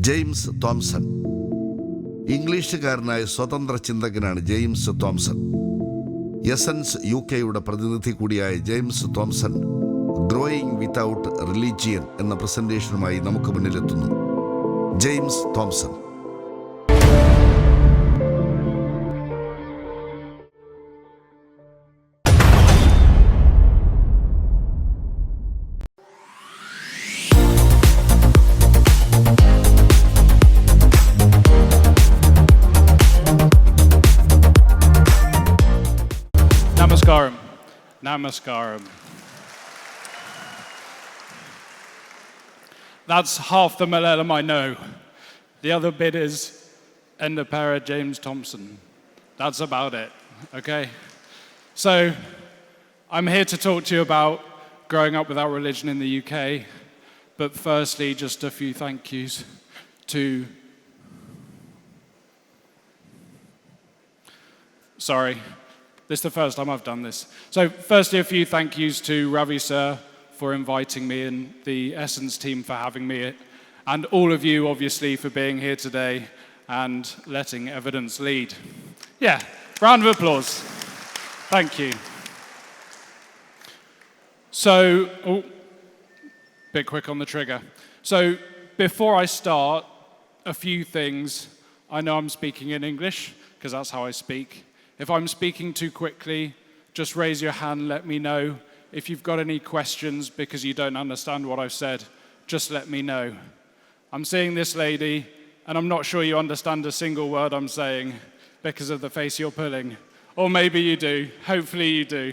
James Thompson. ഇംഗ്ലീഷുകാരനായ സ്വതന്ത്ര ചിന്തകനാണ് ജെയിംസ് തോംസൺ. എസൻസ് UK-യുടെ പ്രതിനിധി കൂടിയായ James Thompson growing without religion എന്ന പ്രസന്റേഷനുമായി നമുക്ക് മുന്നിലെത്തുന്നു. James Thompson. Namaskaram. Namaskaram. That's half the Malayalam I know. The other bit is Endapara James Thompson. That's about it, okay? So, I'm here to talk to you about growing up without religion in the UK, but firstly, just a few thank yous to... Sorry. This is the first time I've done this. So firstly, a few thank yous to Ravi sir for inviting me and the Essence team for having me, and all of you, obviously, for being here today and letting evidence lead. Yeah, round of applause. Thank you. So, bit quick on the trigger. So before I start, a few things. I know I'm speaking in English, because that's how I speak. If I'm speaking too quickly, just raise your hand, let me know. If you've got any questions because you don't understand what I've said, just let me know. I'm seeing this lady, and I'm not sure you understand a single word I'm saying because of the face you're pulling. Or maybe you do, hopefully you do,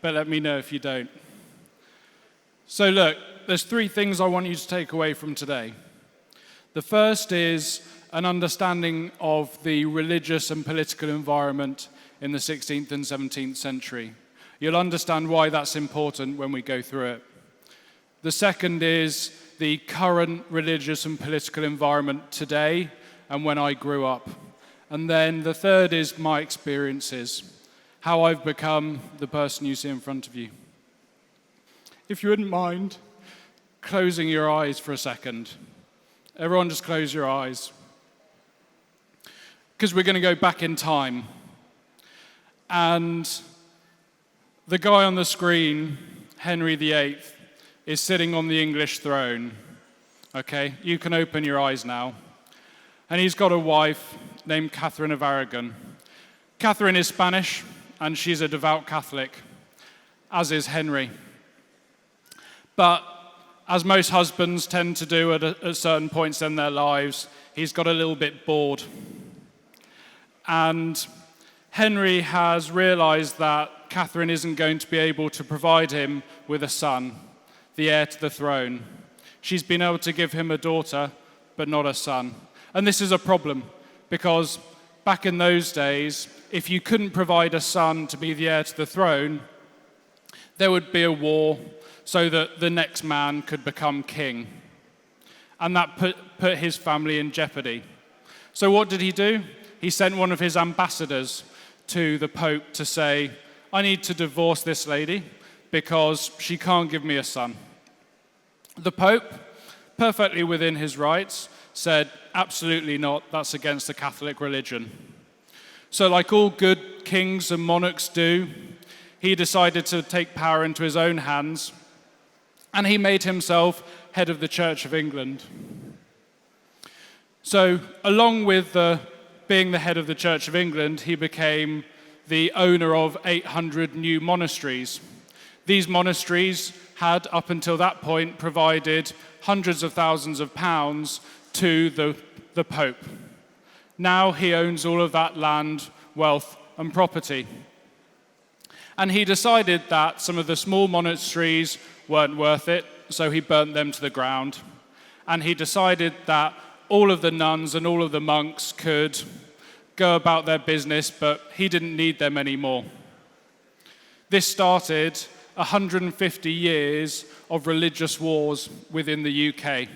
but let me know if you don't. So look, there's three things I want you to take away from today. The first is an understanding of the religious and political environment in the 16th and 17th century. You'll understand why that's important when we go through it. The second is the current religious and political environment today and when I grew up. And then the third is my experiences, how I've become the person you see in front of you. If you wouldn't mind closing your eyes for a second. Everyone just close your eyes. Because we're going to go back in time. And the guy on the screen, Henry VIII, is sitting on the English throne. Okay, you can open your eyes now. And he's got a wife named Catherine of Aragon. Catherine is Spanish, and she's a devout Catholic, as is Henry. But as most husbands tend to do at certain points in their lives, he's got a little bit bored. And Henry has realized that Catherine isn't going to be able to provide him with a son, the heir to the throne. She's been able to give him a daughter, but not a son. And this is a problem, because back in those days, if you couldn't provide a son to be the heir to the throne, there would be a war so that the next man could become king. And that put his family in jeopardy. So what did he do? He sent one of his ambassadors to the Pope to say, I need to divorce this lady because she can't give me a son. The Pope, perfectly within his rights, said, absolutely not, that's against the Catholic religion. So like all good kings and monarchs do, he decided to take power into his own hands, and he made himself head of the Church of England. So along with being the head of the Church of England, he became the owner of 800 new monasteries. These monasteries had, up until that point, provided hundreds of thousands of pounds to the Pope. Now he owns all of that land, wealth, and property. And he decided that some of the small monasteries weren't worth it, so he burnt them to the ground. And he decided that all of the nuns and all of the monks could go about their business, but he didn't need them anymore. This started 150 years of religious wars within the UK.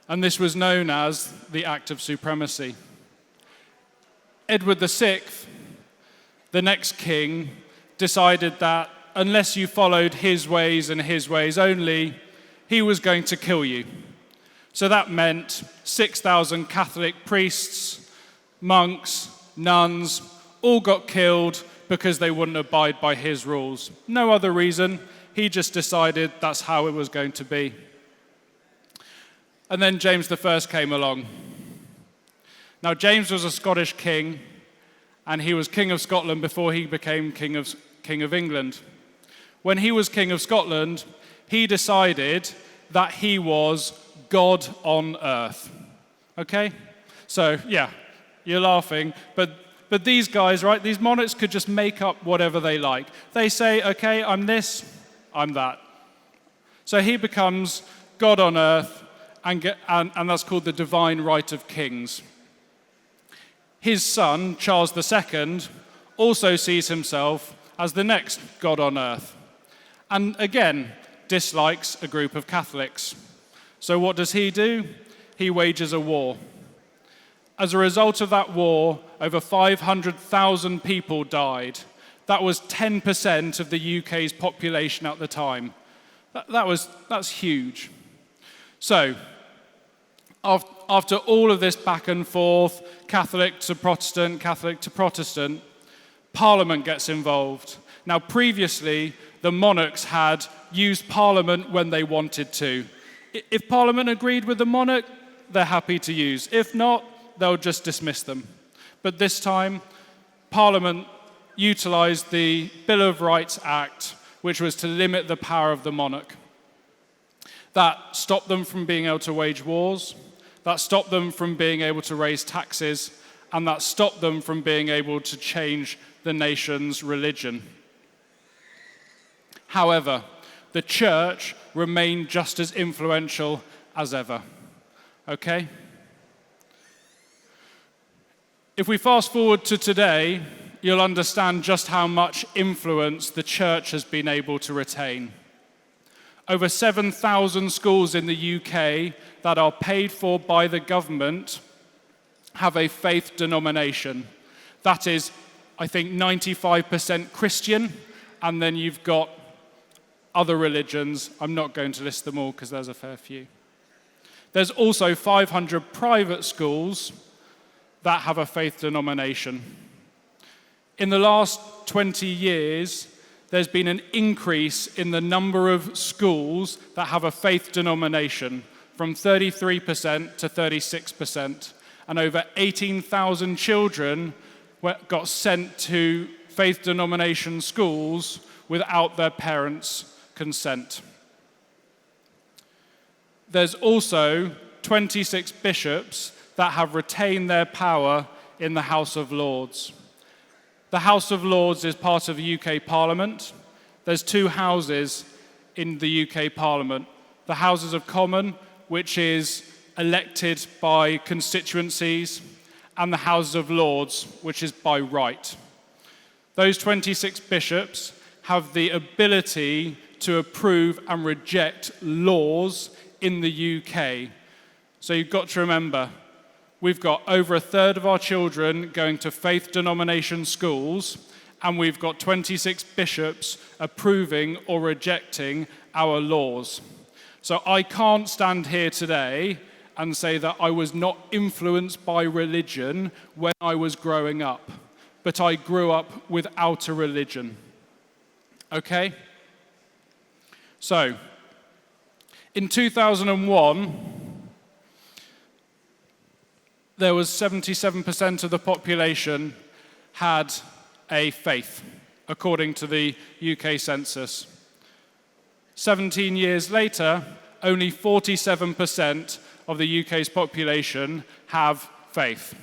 And this was known as the Act of Supremacy. Edward VI, the next king, decided that unless you followed his ways and his ways only, he was going to kill you. So that meant 6,000 Catholic priests, monks, nuns, all got killed because they wouldn't abide by his rules. No other reason. He just decided that's how it was going to be. And then James I came along. Now, James was a Scottish king, and he was king of Scotland before he became king of England. When he was king of Scotland, he decided that he was God on earth. Okay? So, yeah, you're laughing, but these guys, right, these monarchs could just make up whatever they like. They say, okay, I'm this, I'm that. So he becomes God on earth, and that's called the divine right of kings. His son, Charles II, also sees himself as the next God on earth, and again, dislikes a group of Catholics. So what does he do? He wages a war. As a result of that war, over 500,000 people died. That was 10% of the UK's population at the time. That's huge. So, after all of this back and forth, Catholic to Protestant, Parliament gets involved. Now, previously, the monarchs had used Parliament when they wanted to. If Parliament agreed with the monarch, they're happy to use. If not, they'll just dismiss them. But this time, Parliament utilised the Bill of Rights Act, which was to limit the power of the monarch. That stopped them from being able to wage wars, that stopped them from being able to raise taxes, and that stopped them from being able to change the nation's religion. However, the church remained just as influential as ever. Okay? If we fast forward to today, you'll understand just how much influence the church has been able to retain. Over 7,000 schools in the UK that are paid for by the government have a faith denomination. That is, I think, 95% Christian, and then you've got other religions. I'm not going to list them all because there's a fair few. There's also 500 private schools that have a faith denomination. In the last 20 years, there's been an increase in the number of schools that have a faith denomination from 33% to 36%. And over 18,000 children got sent to faith denomination schools without their parents' consent. There's also 26 bishops that have retained their power in the House of Lords. The House of Lords is part of the UK Parliament. There's two houses in the UK Parliament. The Houses of Commons, which is elected by constituencies, and the Houses of Lords, which is by right. Those 26 bishops have the ability to approve and reject laws in the UK. So you've got to remember, we've got over a third of our children going to faith denomination schools, and we've got 26 bishops approving or rejecting our laws. So I can't stand here today and say that I was not influenced by religion when I was growing up, but I grew up without a religion. Okay? So, in 2001, there was 77% of the population had a faith, according to the UK census. 17 years later, only 47% of the UK's population have faith.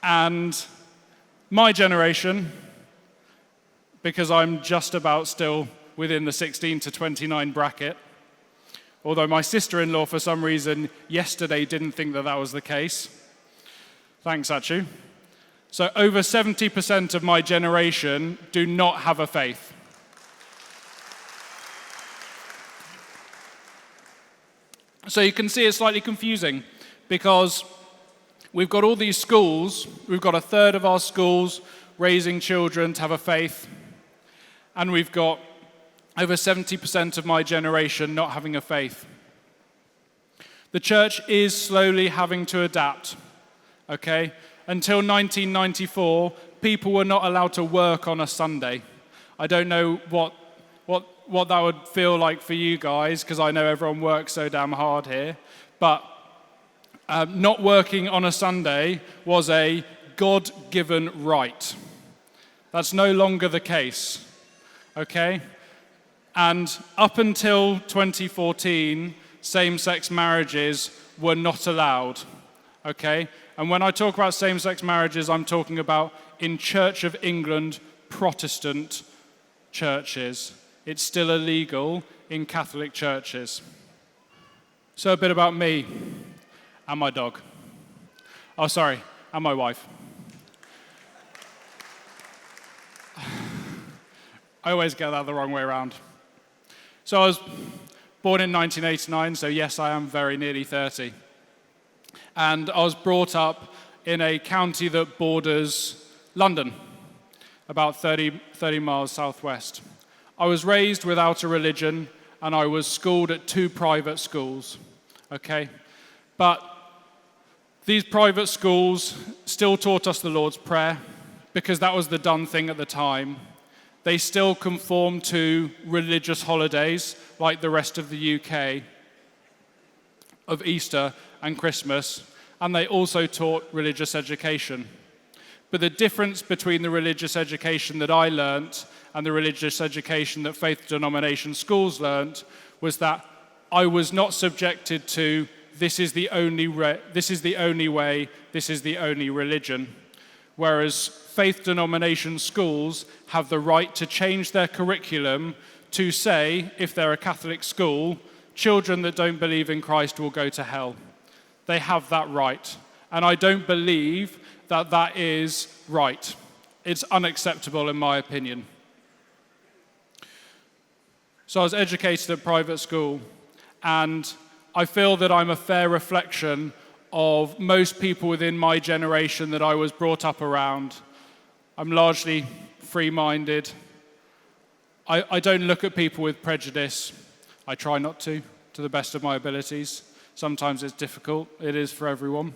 And my generation, because I'm just about still within the 16 to 29 bracket, although my sister-in-law, for some reason, yesterday didn't think that that was the case. Thanks, Achu. So over 70% of my generation do not have a faith. So you can see it's slightly confusing because we've got all these schools, we've got a third of our schools raising children to have a faith, and we've got over 70% of my generation not having a faith. The church is slowly having to adapt, okay? Until 1994, people were not allowed to work on a Sunday. I don't know what that would feel like for you guys, because I know everyone works so damn hard here, but not working on a Sunday was a God-given right. That's no longer the case, okay? And up until 2014, same-sex marriages were not allowed, okay? And when I talk about same-sex marriages, I'm talking about in Church of England Protestant churches. It's still illegal in Catholic churches. So a bit about me and my dog. Oh, sorry, and my wife. I always get that the wrong way around. So I was born in 1989, so yes, I am very nearly 30. And I was brought up in a county that borders London, about 30 miles southwest. I was raised without a religion, and I was schooled at 2 private schools, okay? But these private schools still taught us the Lord's Prayer, because that was the done thing at the time. They still conform to religious holidays, like the rest of the UK, of Easter and Christmas, and they also taught religious education. But the difference between the religious education that I learnt and the religious education that faith denomination schools learnt was that I was not subjected to this is the only way, this is the only religion. Whereas faith denomination schools have the right to change their curriculum to say, if they're a Catholic school, children that don't believe in Christ will go to hell. They have that right. And I don't believe that that is right. It's unacceptable in my opinion. So I was educated at private school, and I feel that I'm a fair reflection of most people within my generation that I was brought up around. I'm largely free-minded. I don't look at people with prejudice. I try not to the best of my abilities. Sometimes it's difficult. It is for everyone.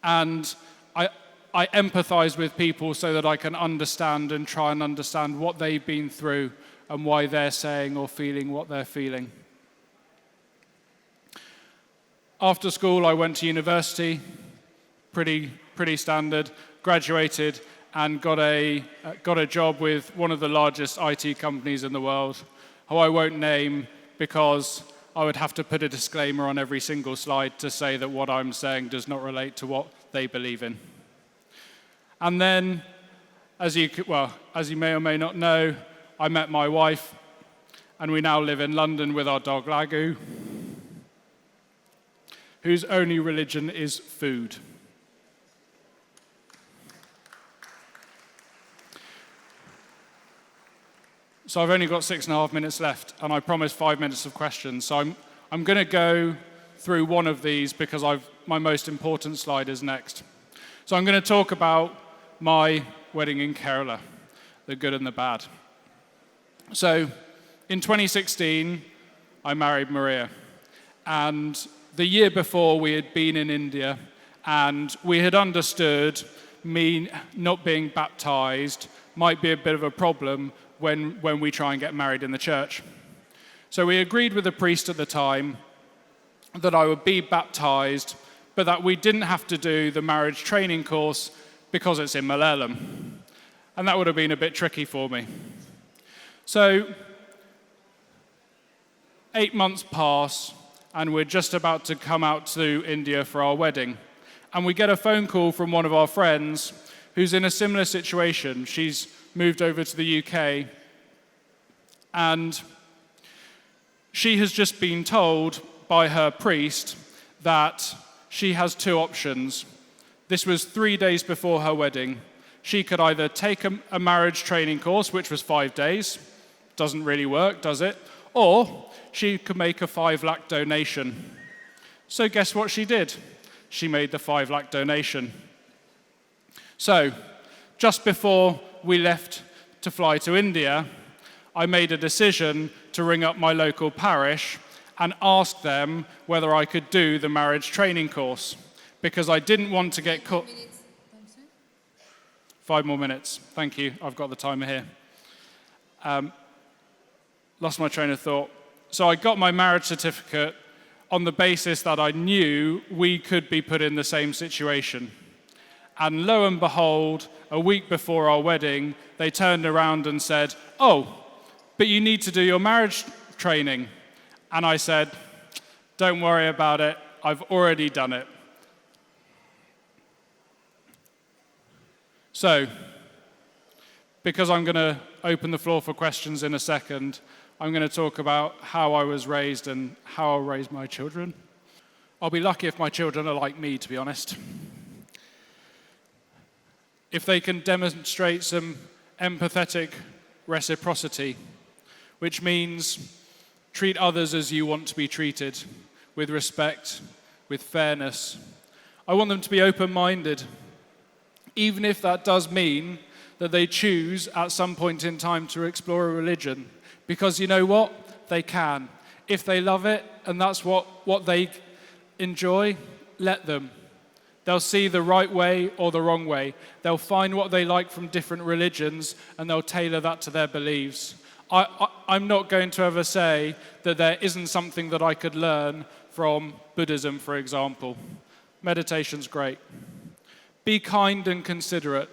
And I empathize with people so that I can understand and try and understand what they've been through and why they're saying or feeling what they're feeling. After school, I went to university, pretty standard, graduated, and got a job with one of the largest IT companies in the world, who I won't name because I would have to put a disclaimer on every single slide to say that what I'm saying does not relate to what they believe in. And then, as you may or may not know, I met my wife, and we now live in London with our dog Lagu, whose only religion is food. So I've only got 6.5 minutes left, and I promised 5 minutes of questions. So I'm going to go through one of these because my most important slide is next. So I'm going to talk about my wedding in Kerala, the good and the bad. So in 2016, I married Maria, and the year before we had been in India, and we had understood me not being baptized might be a bit of a problem when we try and get married in the church. So we agreed with the priest at the time that I would be baptized, but that we didn't have to do the marriage training course because it's in Malayalam. And that would have been a bit tricky for me. So 8 months pass, and we're just about to come out to India for our wedding. And we get a phone call from one of our friends who's in a similar situation. She's moved over to the UK, and she has just been told by her priest that she has 2 options. This was 3 days before her wedding. She could either take a marriage training course, which was 5 days, doesn't really work, does it? Or she could make a 5 lakh donation. So guess what she did? She made the 5 lakh donation. So just before we left to fly to India, I made a decision to ring up my local parish and ask them whether I could do the marriage training course, because I didn't want to get caught. 5 more minutes. Thank you. I've got the timer here. Lost my train of thought. So I got my marriage certificate on the basis that I knew we could be put in the same situation. And lo and behold, a week before our wedding, they turned around and said, "Oh, but you need to do your marriage training." And I said, "Don't worry about it. I've already done it." So, because I'm going to open the floor for questions in a second, I'm going to talk about how I was raised and how I'll raise my children. I'll be lucky if my children are like me, to be honest. If they can demonstrate some empathetic reciprocity, which means treat others as you want to be treated, with respect, with fairness. I want them to be open-minded, even if that does mean that they choose at some point in time to explore a religion. Because you know what? They can. If they love it and that's what they enjoy, let them. They'll see the right way or the wrong way. They'll find what they like from different religions and they'll tailor that to their beliefs. I'm not going to ever say that there isn't something that I could learn from Buddhism, for example. Meditation's great. Be kind and considerate,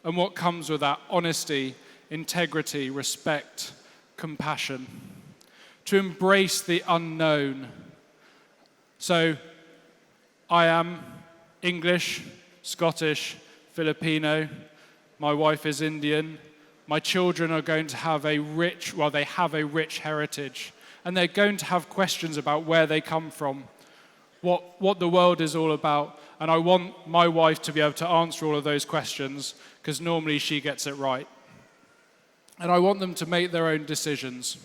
and what comes with that? Honesty, integrity, respect, compassion. To embrace the unknown. So, I am English, Scottish, Filipino. My wife is Indian. My children are going to have they have a rich heritage. And they're going to have questions about where they come from, what the world is all about. And I want my wife to be able to answer all of those questions, because normally she gets it right. And I want them to make their own decisions,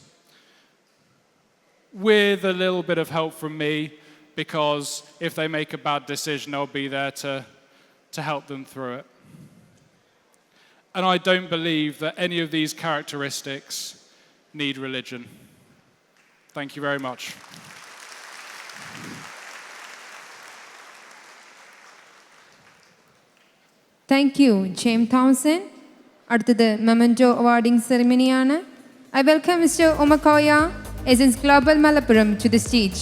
with a little bit of help from me, because if they make a bad decision, I'll be there to help them through it. And I don't believe that any of these characteristics need religion. Thank you very much. Thank you, James Thompson. അടുത്തത് memento awarding സെറിമണിയാണ്. I welcome Mr. Omakoya, Essence Global Malappuram, to the stage.